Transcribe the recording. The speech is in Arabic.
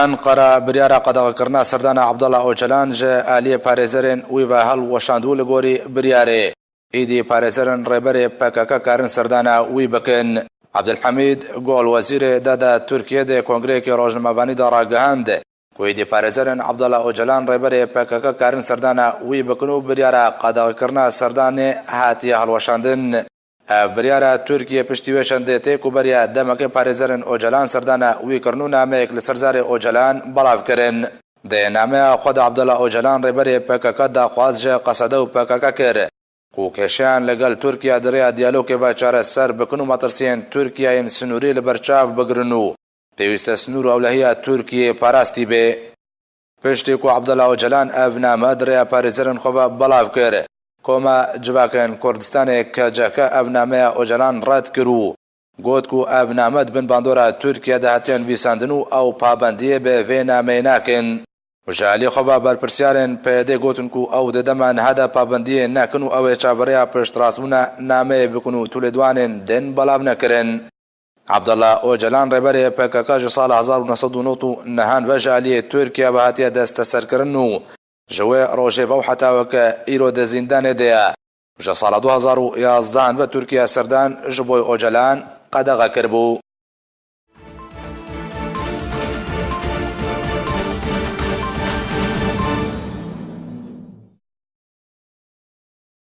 أنقرة بريارة قد كرنا سردان عبدالله أوجلان جا آلية باريزرين ويفا هل وشاندو لغوري برياري إيدي باريزرين ريبري بكاكا كارن سردان ويبكن عبد الحميد قول وزير دادا تركيا دي كونغريكي روجنمافاني دا راقهاند ويدي باريزرين عبدالله أوجلان ريبري بكاكا كارن سردان ويبكنو بريارة قد كرنا سردان هاتي هل وشاندن بريارة تركيا پشتیوشان دیتی کو بریا دمک پارێزەرن ئۆجەلان سەردانە وی کردنو نامەیەک لە سەرزارێ ئۆجەلان بەڵاو کردن. دێ نامەیە خۆدا عەبدەڵڵا ئۆجەلان ڕێبەرێ پێکەکە داخواز ژە قەسەدە و پێکەکە کرد کو کێشیان لەگەڵ تورکیا دەرەیە دیالۆگێڤە چارەسەر بکن و مەترسیên تورکیایên سنووری لەبەرچاو بگرن و پێویستە سنوور و ئەولەهیە تورکیە پاراستی بێ. پشتی کو عەبدەڵڵا ئۆجەلان ئەڤ نامە دەرەیە پارێزەرن خۆڤە بەڵاو کرد. کۆمە جوواکەن کوردستانێک کە جەکە ئەڤ نامەیە ئۆجەلان ڕەت کرد و گوت کو ئەڤ نامەت بن باندۆرە تورکیا داهاتیان ویساندن و ئەو پابەندیە بە vê نامەیە ناکەن. وژالی خۆڤە بەرپرسیارن پێدێ گوتن کو ئەو دەدەمان هەدە پابەندیە ناکەن و ئەوێ چاوەڕێیە پشتڕاستبوونە نامەیە بکن و تولێدوانên دێن بەڵاو نەکردن. عەبدەڵڵا ئۆجەلان ڕێبەرێ پێکەکە ji ساڵە 1990 و نەهان ڤەژالیە تورکیا بەهاتیە دەستە سەرکردن و جوێ ڕۆژێڤە و حەتاوەکە ئیرۆ دە زیندانێ دەیە. ji ساڵە 2011 ڤە تورکیا سەردان ji بۆی ئۆجەلان قەدەغە کردبوو.